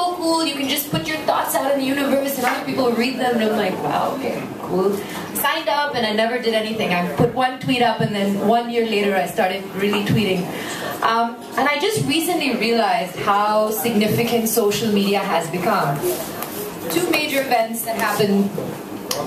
so cool. You can just put your thoughts out in the universe and other people read them. And I'm like, wow, okay, cool. Signed up and I never did anything. I put one tweet up and then 1 year later I started really tweeting. And I just recently realized how significant social media has become. 2 major events that happened,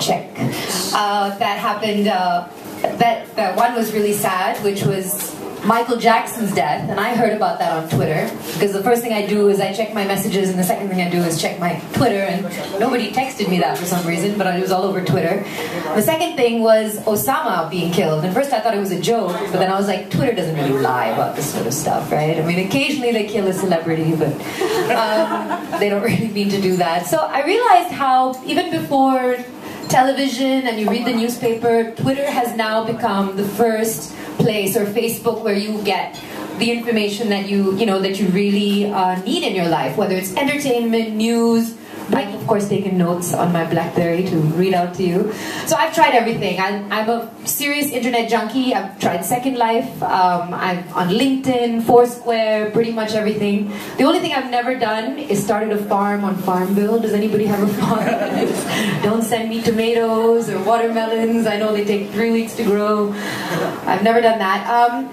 check, that happened, that one was really sad, which was Michael Jackson's death, and I heard about that on Twitter, because the first thing I do is I check my messages, and the second thing I do is check my Twitter, and nobody texted me that for some reason, but it was all over Twitter. The second thing was Osama being killed, and first I thought it was a joke, but then I was like, Twitter doesn't really lie about this sort of stuff, right? I mean, occasionally they kill a celebrity, but they don't really mean to do that. So I realized how, even before television and you read the newspaper, Twitter has now become the first place, or Facebook, where you get the information that you really need in your life, whether it's entertainment, news. I've of course taken notes on my BlackBerry to read out to you. So I've tried everything. I'm a serious internet junkie. I've tried Second Life. I'm on LinkedIn, Foursquare, pretty much everything. The only thing I've never done is started a farm on Farmville. Does anybody have a farm? Don't send me tomatoes or watermelons. I know they take 3 weeks to grow. I've never done that.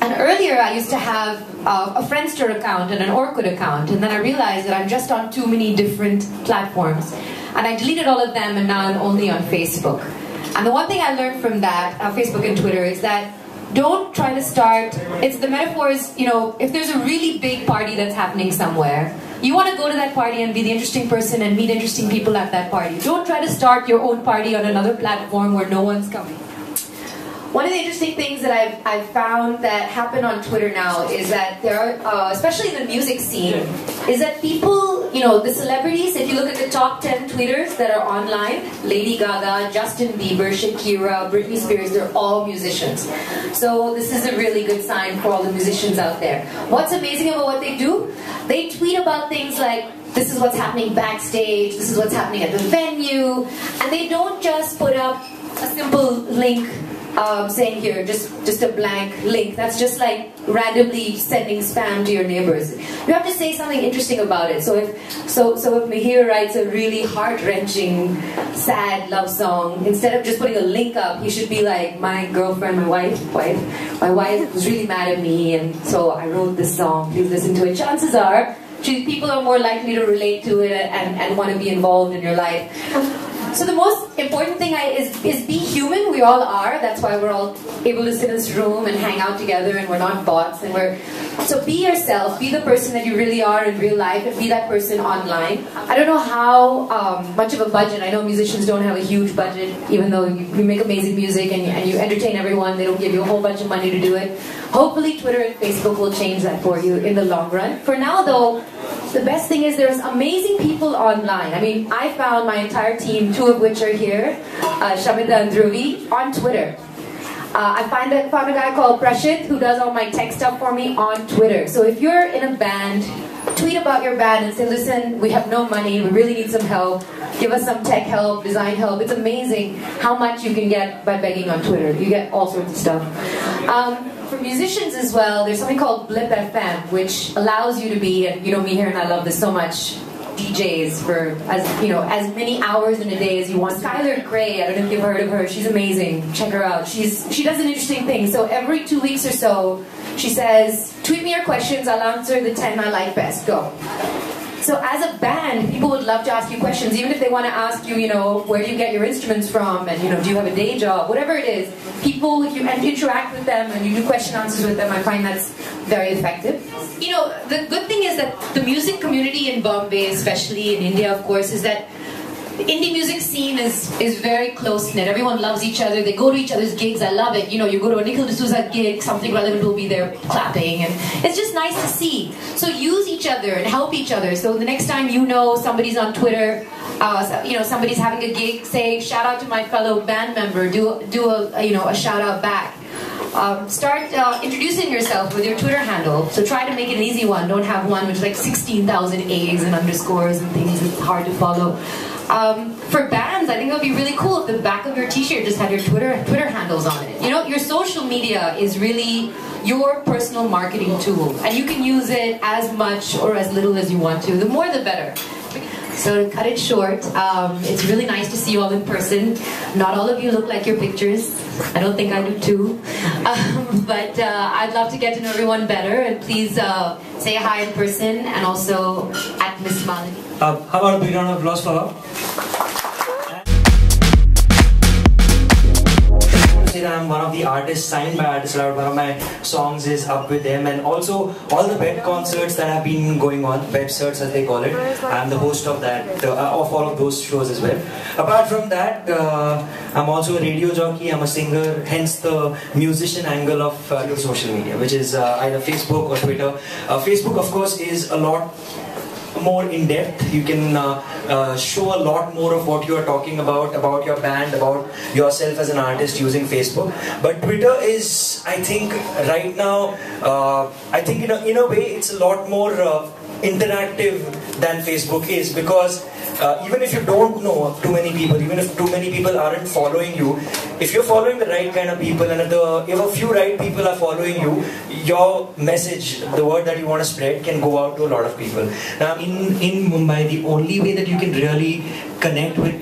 And earlier I used to have a Friendster account and an Orkut account, and then I realized that I'm just on too many different platforms. And I deleted all of them, and now I'm only on Facebook. And the one thing I learned from that, Facebook and Twitter, is that don't try to start, the metaphor is, if there's a really big party that's happening somewhere, you want to go to that party and be the interesting person and meet interesting people at that party. Don't try to start your own party on another platform where no one's coming. One of the interesting things that I've found that happen on Twitter now is that there are, especially in the music scene, is that people, the celebrities, if you look at the top 10 tweeters that are online, Lady Gaga, Justin Bieber, Shakira, Britney Spears, they're all musicians. So this is a really good sign for all the musicians out there. What's amazing about what they do? They tweet about things like, this is what's happening backstage, this is what's happening at the venue, and they don't just put up a simple link saying here, just a blank link. That's just like randomly sending spam to your neighbors. You have to say something interesting about it. So if Mihir writes a really heart-wrenching, sad love song, instead of just putting a link up, he should be like, my girlfriend, my wife was really mad at me, and so I wrote this song. Please listen to it. Chances are, people are more likely to relate to it and want to be involved in your life. So the most important thing is be human. We all are. That's why we're all able to sit in this room and hang out together, and we're not bots. So be yourself. Be the person that you really are in real life, and be that person online. I don't know how much of a budget. I know musicians don't have a huge budget, even though you make amazing music and you entertain everyone. They don't give you a whole bunch of money to do it. Hopefully Twitter and Facebook will change that for you in the long run. For now though, the best thing is there's amazing people online. I mean, I found my entire team, 2 of which are here, Shamita and Dhruvi, on Twitter. I found a guy called Prashit who does all my tech stuff for me on Twitter. So if you're in a band, tweet about your band and say, listen, we have no money, we really need some help. Give us some tech help, design help. It's amazing how much you can get by begging on Twitter. You get all sorts of stuff. For musicians as well, there's something called Blip FM, which allows you to be, and me here, and I love this so much, DJs for as many hours in a day as you want. Skylar Gray, I don't know if you've heard of her. She's amazing. Check her out. She does an interesting thing. So every 2 weeks or so, she says, tweet me your questions. I'll answer the 10 I like best. Go. So as a band, people would love to ask you questions, even if they want to ask you, where do you get your instruments from, and do you have a day job, whatever it is. People, if you interact with them and you do question answers with them, I find that's very effective. The good thing is that the music community in Bombay, especially in India, of course, is that the indie music scene is very close-knit. Everyone loves each other. They go to each other's gigs. I love it. You go to a Nikhil D'Souza gig, something relevant will be there clapping, and it's just nice to see. So use each other and help each other. So the next time somebody's on Twitter, somebody's having a gig, say shout out to my fellow band member. Do a shout out back. Start introducing yourself with your Twitter handle. So try to make it an easy one. Don't have one with like 16,000 A's and underscores and things. It's hard to follow. For bands, I think it would be really cool if the back of your t-shirt just had your Twitter handles on it. You know, your social media is really your personal marketing tool, and you can use it as much or as little as you want to. The more the better. So to cut it short, it's really nice to see you all in person. Not all of you look like your pictures. I don't think I do too. But I'd love to get to know everyone better, and please say hi in person and also at MissMalini. How about a big round of applause for her? I'm one of the artists signed by Artists Allowed. One of my songs is up with them, and also all the web concerts that have been going on, webcerts as they call it. I'm the host of that, of all of those shows as well. Apart from that, I'm also a radio jockey. I'm a singer. Hence the musician angle of your social media, which is either Facebook or Twitter. Facebook, of course, is a lot more in depth. You can show a lot more of what you are talking about your band, about yourself as an artist using Facebook. But Twitter is, I think, right now, I think in a way it's a lot more interactive than Facebook is, because even if you don't know too many people, even if too many people aren't following you, if you're following the right kind of people, and if a few right people are following you, your message, the word that you want to spread, can go out to a lot of people. Now in Mumbai, the only way that you can really connect with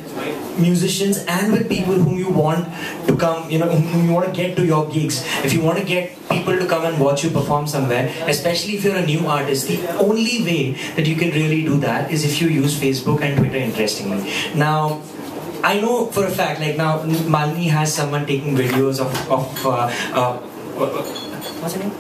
musicians and with people whom you want to come, you know, whom you want to get to your gigs, if you want to get people to come and watch you perform somewhere, especially if you're a new artist, the only way that you can really do that is if you use Facebook and Twitter, interestingly. Now, I know for a fact, like now, Malini has someone taking videos of what's her name?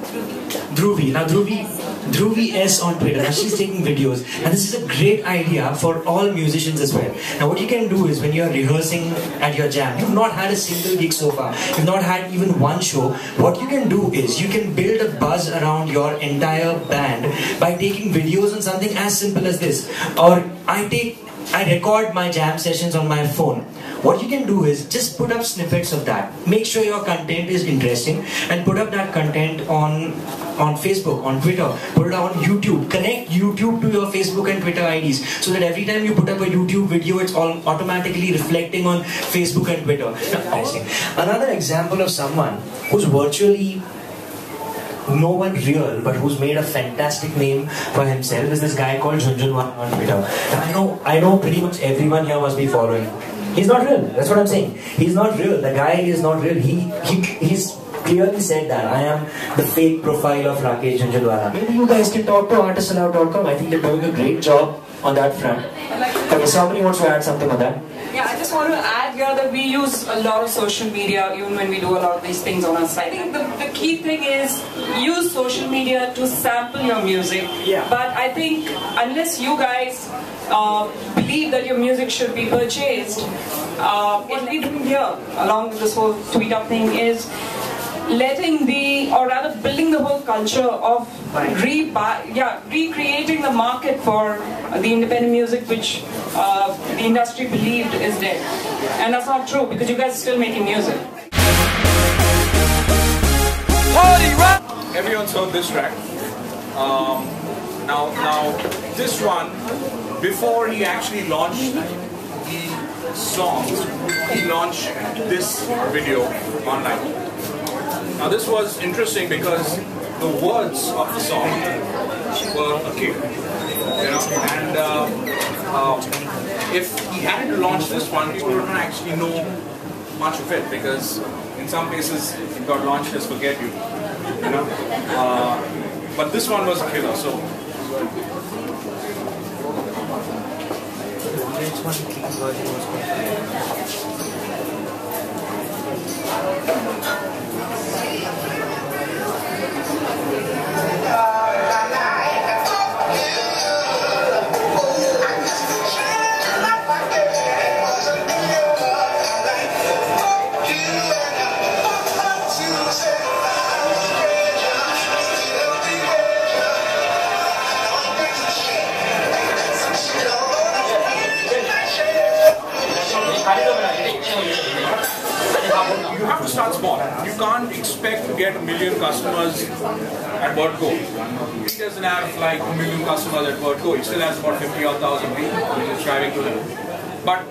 Dhruvi. Now Dhruvi S on Twitter. Now she's taking videos, and this is a great idea for all musicians as well. Now what you can do is, when you're rehearsing at your jam, you've not had a single gig so far, you've not had even one show, what you can do is you can build a buzz around your entire band by taking videos on something as simple as this. Or I record my jam sessions on my phone. What you can do is just put up snippets of that. Make sure your content is interesting, and put up that content on Facebook, on Twitter, put it on YouTube. Connect YouTube to your Facebook and Twitter IDs, so that every time you put up a YouTube video, it's all automatically reflecting on Facebook and Twitter. Another example of someone who's virtually no one real, but who's made a fantastic name for himself, is this guy called Jhunjhunwala on Twitter. And I know pretty much everyone here must be following him. He's not real, that's what I'm saying. He's not real, the guy is not real. He's clearly said that I am the fake profile of Rakesh Jhunjhunwala. Maybe you guys can talk to artistsallowed.com. I think they're doing a great job on that front. Okay, somebody wants to add something on that? Yeah, I just want to add here that we use a lot of social media even when we do a lot of these things on our site. I think the key thing is use social media to sample your music. Yeah. But I think unless you guys believe that your music should be purchased, what we're doing here along with this whole tweet up thing is building the whole culture of recreating the market for the independent music, which the industry believed is dead. And that's not true, because you guys are still making music. Everyone's heard this track. Now this one, before he actually launched the songs, he launched this video online. Now this was interesting because the words of the song were a kick, you know, and if he hadn't launched this one, people wouldn't actually know much of it, because in some cases it got launched as Forget You, you know, but this one was a killer. So you have to start small. You can't expect to get 1 million customers at WordGo. He doesn't have like 1 million customers at WordGo. He still has about 50,000 people which is striving to live. But